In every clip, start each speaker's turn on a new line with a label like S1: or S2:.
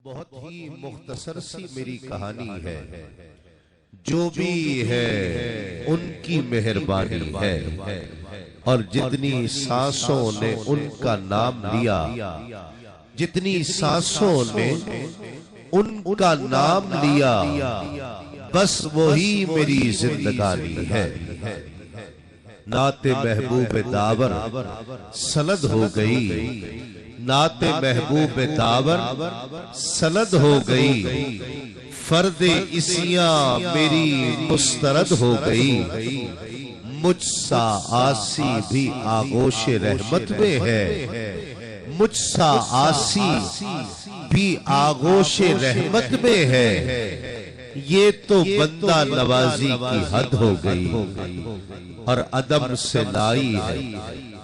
S1: بہت ہی مختصر سی میری کہانی ہے، جو بھی ہے ان کی مہربانی ہے، اور جتنی سانسوں نے ان کا نام لیا، جتنی سانسوں نے ان کا نام لیا، بس وہی میری زندگانی ہے۔ نعت محبوب داور سند ہو گئی، نعت محبوب داور سند ہو گئی، فرد عصیاں میری مسترد ہو گئی، مجھ سا آسی بھی آغوش رحمت میں ہے، مجھ سا آسی بھی آغوش رحمت میں ہے، یہ تو بندہ نوازی کی حد ہو گئی، اور عدم سے لائی ہے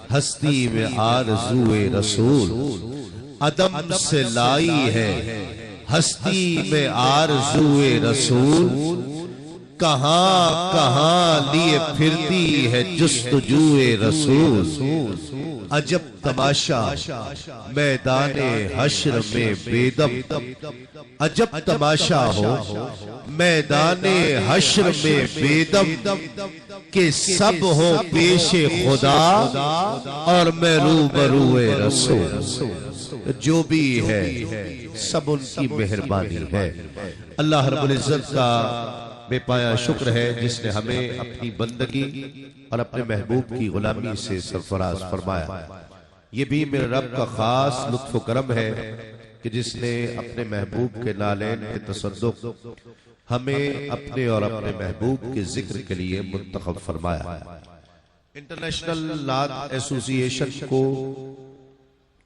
S1: ہستی میں آرزوئے رسول، عدم سے لائی ہے ہستی میں آرزوئے رسول، کہاں کہاں لیے پھرتی ہے جستجوئے رسول، عجب تماشا میدان حشر میں بیدم، عجب تماشا ہو میدان حشر میں بیدم، کہ سب ہو پیش خدا اور میں روبروئے رسول، جو بھی ہے سب ان کی مہربانی ہے۔ اللہ رب العزت کا بے پایا شکر ہے جس نے ہمیں اپنی بندگی اور اپنے محبوب کی غلامی سے سرفراز فرمایا۔ یہ بھی میرے رب کا خاص لطف و کرم ہے کہ جس نے اپنے محبوب کے نالین کے تصدق ہمیں اپنے اور اپنے محبوب کے ذکر کے لیے منتخب فرمایا۔ انٹرنیشنل نعت ایسوسی ایشن کو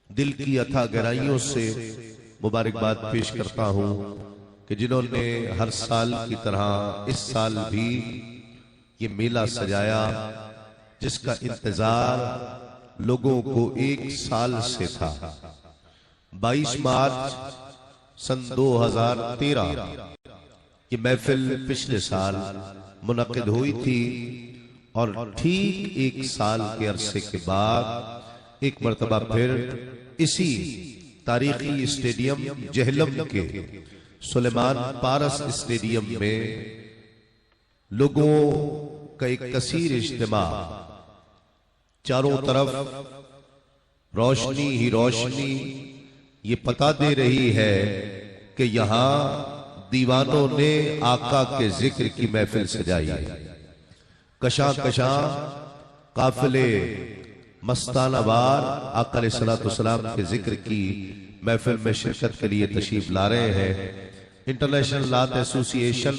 S1: دل کی اتھا گہرائیوں سے مبارکباد پیش کرتا ہوں کہ جنہوں نے ہر سال کی طرح اس سال بھی یہ میلہ سجایا، جس کا انتظار لوگوں کو ایک سال سے تھا۔ 22 مارچ سن 2013 یہ محفل پچھلے سال منعقد ہوئی تھی، اور ٹھیک ایک سال کے عرصے کے بعد ایک مرتبہ پھر اسی تاریخی اسٹیڈیم جہلم کے سلیمان پارس اسٹیڈیم میں لوگوں کا ایک کثیر اجتماع، چاروں طرف روشنی ہی روشنی یہ پتہ دے رہی ہے کہ یہاں دیوانوں نے آقا کے ذکر کی محفل سجائی ہے۔ کشاں کشاں قافلے مستانہ وار آقا علیہ السلام کے ذکر کی محفل میں شرکت کے لیے تشریف لا رہے ہیں۔ انٹرنیشنل نعت ایسوسی ایشن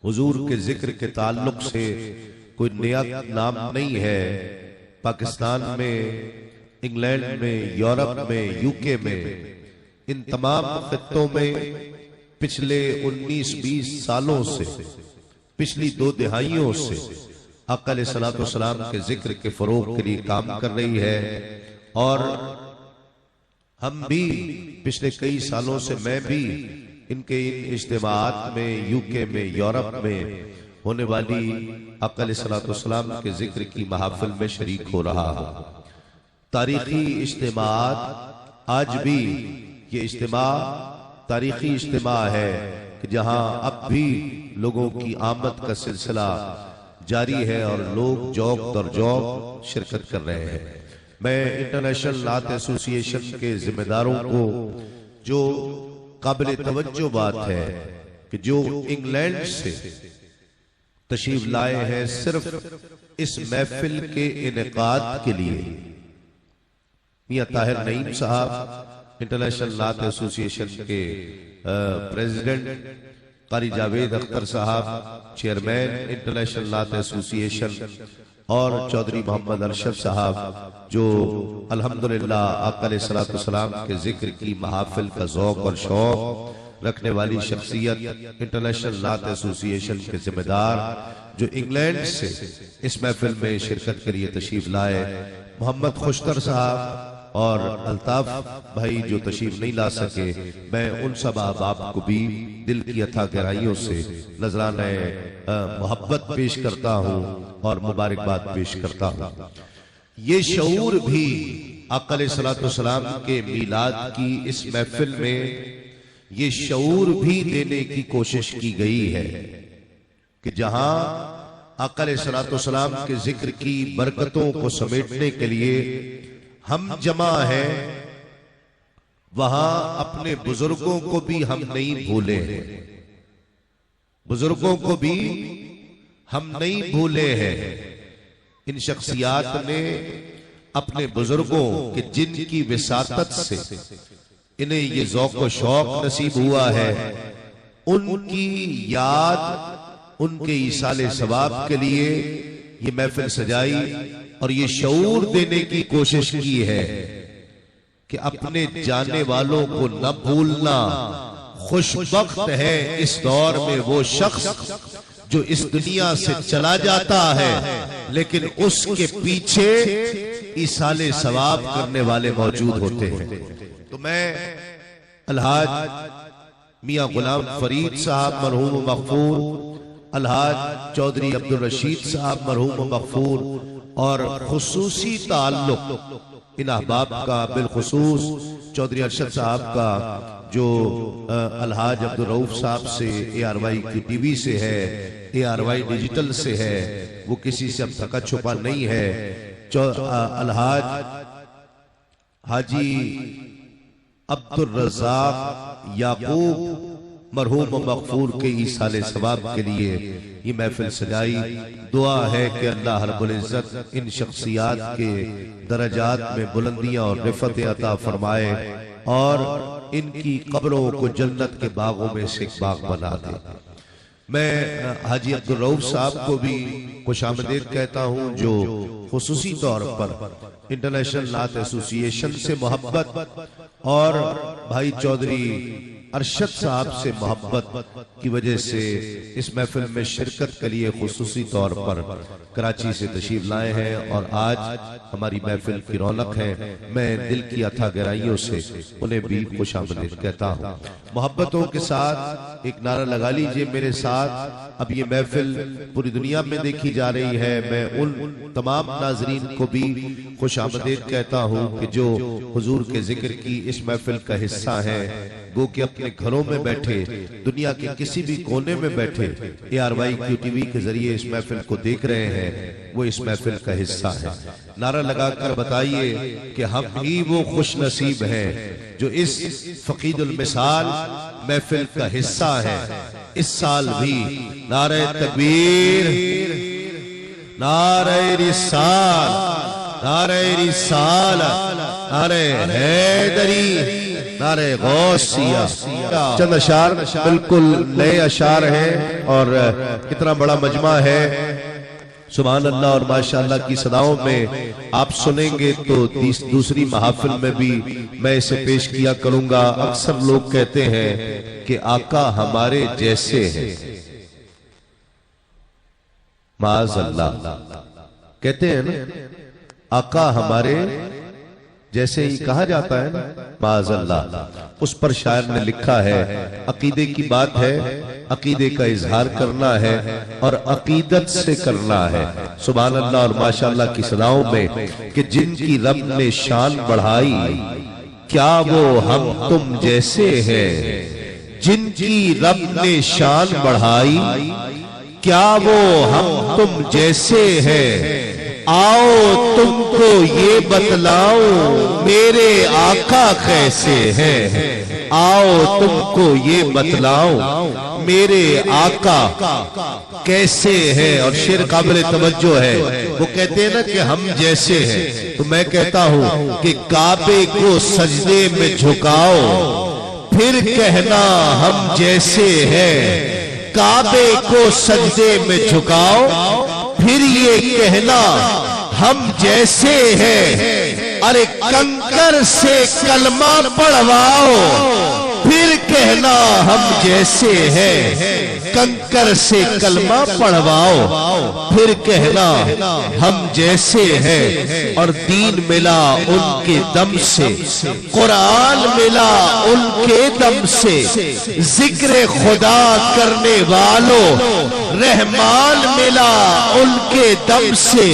S1: حضور کے ذکر کے تعلق سے کوئی نیا نام نہیں ہے۔ پاکستان میں، انگلینڈ میں، یورپ میں، یوکے میں، ان تمام خطوں میں پچھلے 19-20 سالوں سے، پچھلی 2 دہائیوں سے آقا علیہ السلام کے ذکر کے فروغ کے لیے کام کر رہی ہے، اور ہم بھی پچھلے کئی سالوں سے، میں بھی ان کے اجتماعات میں، یوکے میں، یورپ میں ہونے والی آقا علیہ السلام کے ذکر کی محافل میں شریک ہو رہا ہوں۔ تاریخی اجتماعات، آج بھی یہ اجتماع تاریخی اجتماع ہے کہ جہاں اب بھی لوگوں کی آمد کا سلسلہ جاری ہے اور لوگ جوق در جوق شرکت کر رہے ہیں۔ میں انٹرنیشنل نعت ایسوسی ایشن کے ذمہ داروں کو، جو قابل توجہ بات ہے کہ جو انگلینڈ سے تشریف لائے ہیں صرف اس محفل کے انعقاد کے لیے، میاں طاہر نعیم صاحب انٹرنیشنل نعت ایسوسی ایشن کے پریزیڈنٹ، قاری جاوید اختر صاحب چیئرمین انٹرنیشنل نعت ایسوسی ایشن، اور چودھری محمد ارشد صاحب جو الحمدللہ آقا علیہ السلام کے ذکر کی محافل کا ذوق اور شوق رکھنے والی شخصیت، انٹرنیشنل نعت ایسوسی ایشن کے ذمہ دار جو انگلینڈ سے اس محفل میں شرکت کے لیے تشریف لائے، محمد خوشتر صاحب اور الطاف بھائی جو تشریف نہیں لا سکے، میں ان سب احباب کو بھی دل کی اتھا گہرائیوں سے نذرانہ محبت پیش کرتا ہوں اور مبارکباد پیش کرتا ہوں۔ یہ شعور بھی آقا علیہ السلام کے میلاد کی اس محفل میں یہ شعور بھی دینے کی کوشش کی گئی ہے کہ جہاں آقا علیہ الصلوۃ والسلام کے ذکر کی برکتوں کو سمیٹنے کے لیے ہم جمع ہیں، وہاں اپنے بزرگوں کو بھی ہم نہیں بھولے ہیں، بزرگوں کو بھی ہم نہیں بھولے ہیں۔ ان شخصیات نے اپنے بزرگوں کے جن کی وساطت سے انہیں یہ ذوق و شوق نصیب ہوا ہے، ان کی یاد، ان کے ایصال ثواب کے لیے یہ محفل سجائی اور یہ شعور دینے کی کوشش کی ہے کہ اپنے جانے والوں کو نہ بھولنا۔ خوش بخت ہے اس دور میں وہ شخص جو اس دنیا سے چلا جاتا ہے لیکن اس کے پیچھے ایصال ثواب کرنے والے موجود ہوتے ہیں۔ تو میں الحاج میاں غلام فرید صاحب مرحوم و مغفور، الحاج چودھری عبدالرشید صاحب مرحوم و مغفور، اور خصوصی تعلق ان احباب کا بالخصوص چودھری ارشد صاحب کا جو الحاج عبدالرؤوف صاحب سے ARY کی ٹی وی سے ہے، ARY ڈیجیٹل سے ہے، وہ کسی سے اب تھکا چھپا نہیں ہے۔ الحاج حاجی عبدالرزاق یعقوب مرحوم و مغفور کے ایصال ثواب کے لیے یہ محفل سجائی۔ دعا ہے کہ اللہ رب العزت ان شخصیات کے درجات میں بلندیاں اور رفعت عطا فرمائے اور ان کی قبروں کو جنت کے باغوں میں سے ایک باغ بنا دے۔ میں حاجی عبدالرؤوف صاحب کو بھی خوش آمدید کہتا ہوں، جو خصوصی طور پر انٹرنیشنل نعت ایسوسی ایشن سے محبت اور بھائی چودھری ارشد صاحب سے محبت کی وجہ سے اس محفل میں شرکت کے لیے خصوصی طور پر کراچی سے تشریف لائے ہیں اور آج ہماری محفل کی رونق ہے۔ میں دل کی اتھا گہرائیوں سے انہیں بھی خوش آمدید کہتا ہوں۔ محبتوں کے ساتھ ایک نعرہ لگا لیجئے میرے ساتھ۔ اب یہ محفل پوری دنیا میں دیکھی جا رہی ہے، میں ان تمام ناظرین کو بھی خوش آمدید کہتا ہوں کہ جو حضور کے ذکر کی اس محفل کا حصہ ہیں، گو کہ اپنے گھروں میں بیٹھے، دنیا کے کسی بھی کونے میں بیٹھے ARY ٹی وی کے ذریعے اس محفل کو دیکھ رہے ہیں، وہ اس محفل کا حصہ ہے۔ نعرہ لگا کر بتائیے کہ ہم ہی وہ خوش نصیب ہیں جو اس فقید المثال محفل کا حصہ ہے۔ اس سال بھی نعرہ تکبیر، نعرہ رسال، نعرہ رسال، نعرہ حیدری، نعرہ غوثیہ۔ چند اشعار بالکل نئے اشعار ہیں اور اتنا بڑا مجمع ہے، سبحان اللہ اور ماشاءاللہ کی صداؤں میں آپ سنیں گے تو دوسری محافل میں بھی میں اسے پیش کیا کروں گا۔ اکثر لوگ کہتے ہیں کہ آقا ہمارے جیسے ہیں، معاذ اللہ کہتے ہیں نا، آقا ہمارے جیسے ہی کہا جاتا ہے نا، معاذ اللہ۔ اس پر شاعر نے لکھا ہے، عقیدے کی بات ہے، عقیدے کا اظہار کرنا ہے اور عقیدت سے کرنا ہے۔ سبحان اللہ اور ماشاءاللہ کی صداؤں میں کہ جن کی رب نے شان بڑھائی، کیا وہ ہم تم جیسے ہیں؟ جن کی رب نے شان بڑھائی، کیا وہ ہم تم جیسے ہیں؟ آؤ تم کو یہ بتلاؤں میرے آقا کیسے ہیں، آؤ تم کو یہ بتلاؤں میرے آقا کیسے ہیں۔ اور شعر قابل توجہ ہے، وہ کہتے ہیں نا کہ ہم جیسے ہیں، تو میں کہتا ہوں کہ کعبے کو سجدے میں جھکاؤ پھر کہنا ہم جیسے ہیں، کعبے کو سجدے میں جھکاؤ پھر یہ کہنا ہم جیسے ہیں، ارے کنکر سے کلمہ پڑھواؤ پھر کہنا ہم جیسے ہیں، کنکر سے کلمہ پڑھواؤ پھر کہنا ہم جیسے ہیں۔ اور دین ملا ان کے دم سے، قرآن ملا ان کے دم سے، ذکر خدا کرنے والوں رحمان ملا ان کے دم سے،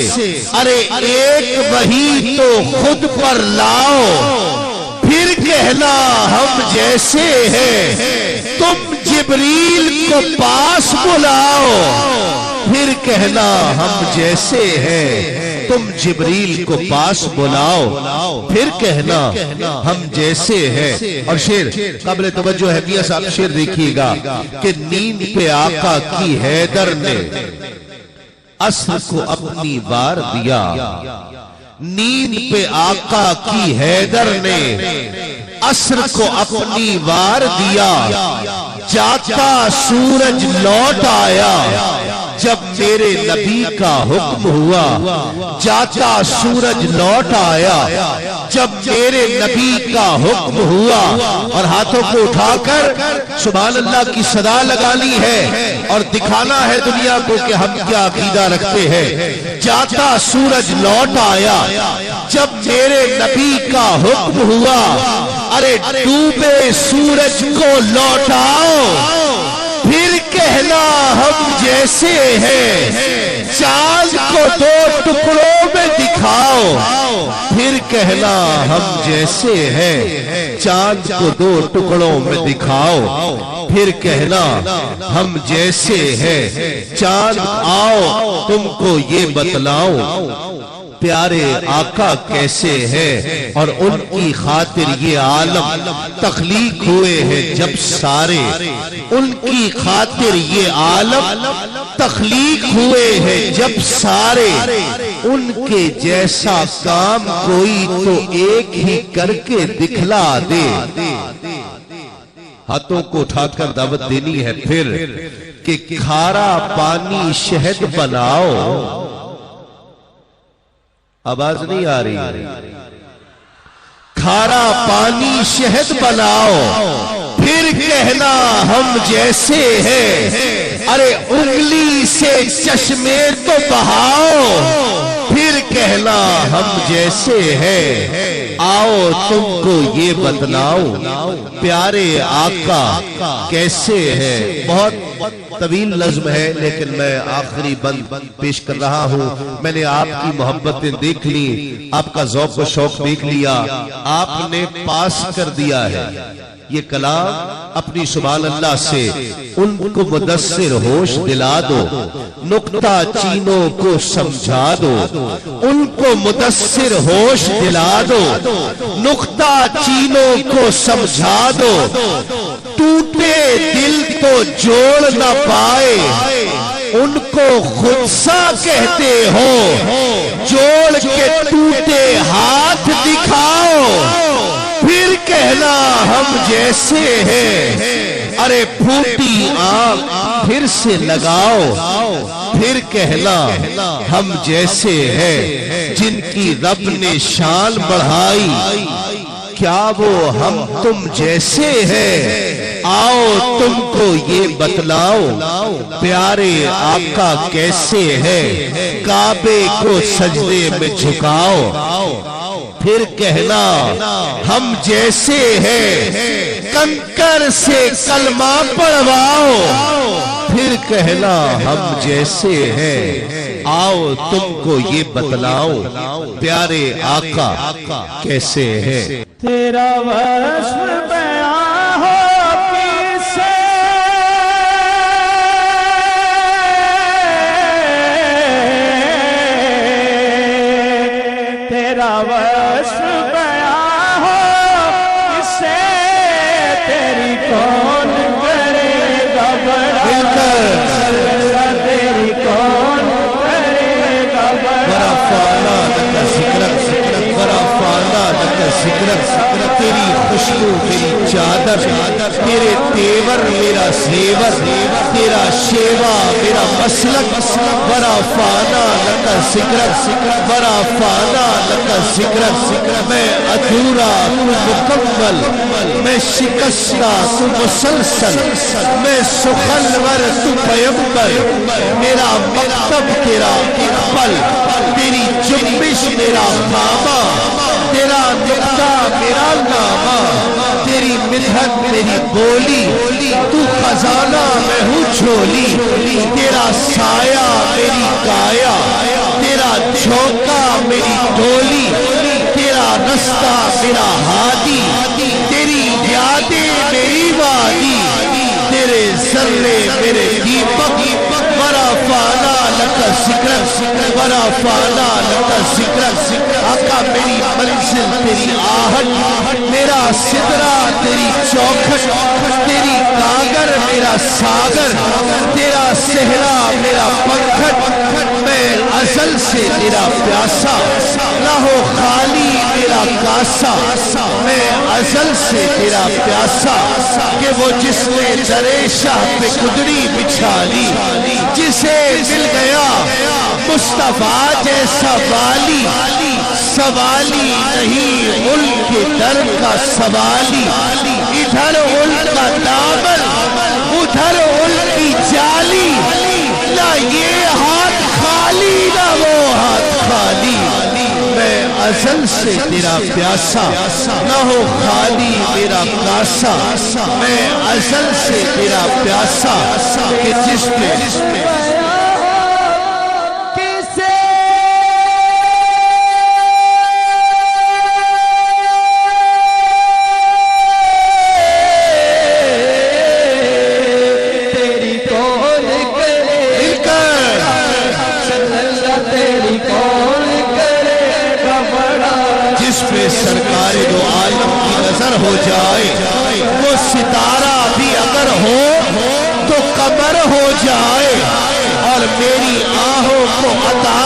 S1: ارے ایک وہی تو خود پر لاؤ پھر کہنا ہم جیسے ہیں، تم جبریل کو پاس بلاؤ، پھر کہنا ہم جیسے ہیں، تم جبریل کو پاس بلاؤ، پھر کہنا ہم جیسے ہیں۔ اور شعر قابل توجہ ہے، میاں صاحب شعر دیکھیے گا کہ نیند پہ آقا کی حیدر نے عصر کو اپنی وار دیا، نیند پہ آقا کی حیدر نے عصر کو اپنی وار دیا، جاتا سورج لوٹ آیا جب میرے نبی کا حکم ہوا، جاتا سورج لوٹ آیا جب میرے نبی کا حکم ہوا۔ اور ہاتھوں کو اٹھا کر سبحان اللہ کی صدا لگانی ہے اور دکھانا ہے دنیا کو کہ ہم کیا عقیدہ رکھتے ہیں۔ جاتا سورج لوٹ آیا جب میرے نبی کا حکم ہوا، ارے ڈوبے سورج کو لوٹاؤ، پھر کہنا ہم جیسے ہیں، چاند کو دو ٹکڑوں میں دکھاؤ، پھر کہنا ہم جیسے ہیں، چاند کو دو ٹکڑوں میں دکھاؤ، پھر کہنا ہم جیسے ہیں، چاند آؤ تم کو یہ بتلاؤ پیارے آقا کیسے ہیں، اور ان کی خاطر یہ عالم تخلیق ہوئے ہیں جب سارے، ان کی خاطر یہ عالم تخلیق ہوئے ہیں جب سارے، ان کے جیسا کام کوئی تو ایک ہی کر کے دکھلا دے۔ ہاتھوں کو اٹھا کر دعوت دینی ہے پھر کہ کھارا پانی شہد بناؤ، آواز نہیں آ رہی، کھارا پانی شہد بناؤ، پھر کہنا ہم جیسے ہیں، ارے انگلی سے چشمے تو بہاؤ، پھر کہنا ہم جیسے ہیں، آؤ تم کو یہ بتلاؤ پیارے آقا کیسے ہیں۔ بہت طویل نظم ہے لیکن میں آخری بند پیش کر رہا ہوں۔ میں نے آپ کی محبتیں دیکھ لی، آپ کا ذوق و شوق دیکھ لیا، آپ نے پاس کر دیا ہے یہ کلام اپنی سبحان اللہ سے ان کو مدثر ہوش دلا دو، نکتہ چینوں کو سمجھا دو، ان کو مدثر ہوش دلا دو، نکتہ چینوں کو سمجھا دو، ٹوٹے دل تو جوڑ نہ پائے ان کو خود سا کہتے ہو، جوڑ کے ٹوٹے ہاتھ دکھاؤ، پھر کہنا ہم جیسے ہیں، ارے پھوٹی آنکھ پھر سے لگاؤ، پھر کہنا ہم جیسے ہیں، جن کی رب نے شان بڑھائی، کیا وہ ہم تم جیسے ہیں، آؤ تم کو یہ بتلاؤ پیارے آقا کیسے ہیں، کعبے کو سجدے میں جھکاؤ، پھر کہنا ہم جیسے ہیں، کنکر سے کلمہ پڑھواؤ، پھر کہنا ہم جیسے ہیں، آؤ تم کو یہ بتلاؤ پیارے آقا کیسے ہیں۔
S2: تیرا وصف بیان ہو کسے، تیرا وصف بیان ہو کسے، تیری کون کرے گا بڑا، تیری کون کرے گا بڑا،
S1: فانا لکا ذکرک، برا فانا لکا ذکرک، تیری خوشبو تیری چادر، تیرے تیور میرا زیور، تیرا شیوا میرا مسلک، برا فانا لکا ذکرک، برا فانا لکا ذکرک، میں ادھورا تو مکمل، میں شکستہ تو مسلسل، میں سخنور تو پیمبر، میرا مکتب تیرا اقبل، تیری جنبش میرا خامہ، تیرا نقطہ میرا نامہ، تیری مدحت میری بولی، تو خزانہ میں ہوں جھولی، تیرا سایہ میری کایا، تیرا جھونکا میری ڈولی، تیرا رستہ میرا ہادی، تیری یادیں میری وادی، تیرے ذرے میرے دیپک، ورفعنا لک ذکرک ورفعنا لک ذکرک۔ آقا میری منزل تیری آہٹ، میرا سدرہ تیری چوکھٹ، تیری کاغر میرا ساگر، تیرا صحرا میرا پنکھٹ، میں ازل سے تیرا پیاسا، نہ ہو خالی میرا کاسا، میں ازل سے تیرا پیاسا، کہ وہ جس نے درے شاہ پہ کدڑی بچھا لی، جسے مل گیا مصطفیٰ جیسا والی، سوالی نہیں ملک در کا سوالی، ادھر ان کا دامن ادھر ان کی جالی، نہ یہ ہاتھ خالی نہ وہ ہاتھ خالی، میں ازل سے تیرا پیاسا، نہ ہو خالی میرا کاسا، میں ازل سے تیرا پیاسا، کہ جس پہ سرکار دو عالم کی نظر ہو جائے، وہ ستارہ بھی اگر ہو تو قمر ہو جائے، اور میری آہوں کو عطا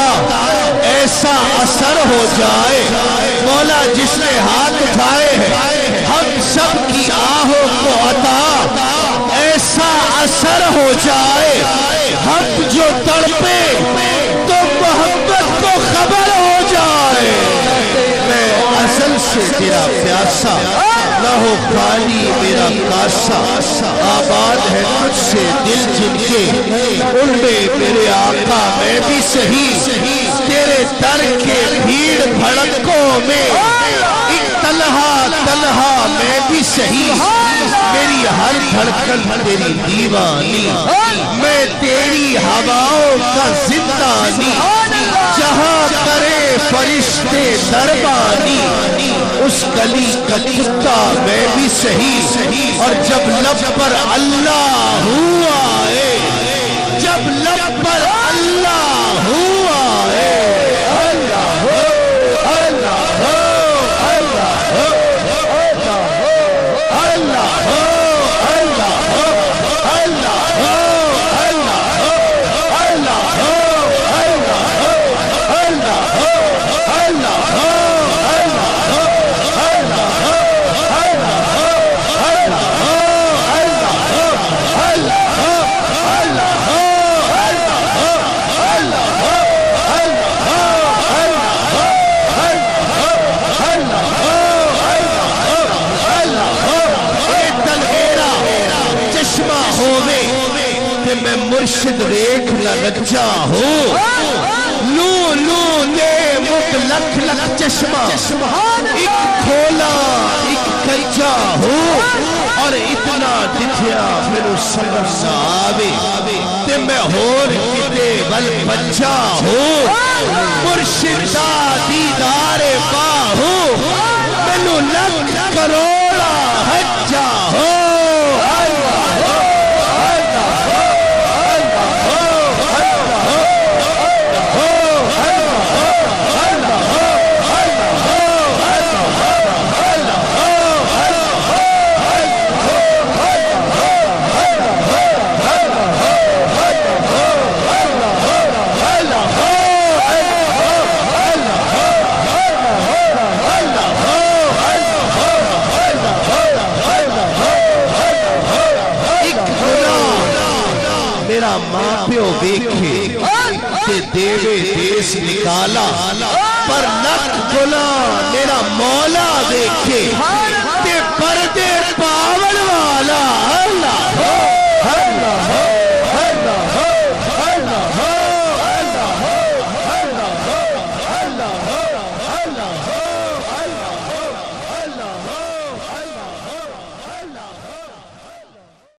S1: ایسا اثر ہو جائے، مولا جس نے ہاتھ اٹھائے ہیں ہم سب کی آہوں کو عطا ایسا اثر ہو جائے، ہم جو تڑپے تو محبت کو خبر ہو جائے، ازل سے تیرا پیاسا، نہ ہو خالی میرا کاسا، آباد ہے تجھ سے دل جن کے، ان میں میرے آقا میں بھی صحیح، تیرے در کے بھیڑ بھڑکوں میں ایک تنہا میں بھی صحیح، میری ہر دھڑکن تیری دیوانی، میں تیری ہواؤں کا زندانی، جہاں کرے فرشتے دربانی، اس گلی کا کتا میں بھی صحیح، اور جب لب پر اللہ ہوا ہے، جب لب پر اللہ ہوا ہے، اللہ ہو اللہ ہو اللہ ہو اللہ ہو اللہ ہو اللہ ہو اللہ ہو اللہ ہو میں مرشد ریکھ لگجا ہوں، لو لو لے مک لکھ لکھ چشمہ، ایک کھولا ایک کجا ہوں، اور اتنا دکھیا میرے سمجھ آوے، تے میں ہور کتے بل بچا ہوں، مرشد دا دیدار باہوں، میں لکھ کروڑا حجا ہوں، ماں پیو دیکھے تے دیوے دیس نکالا، پر لکھ گناہ میرا مولا دیکھے تے پردے پاون والا، اللہ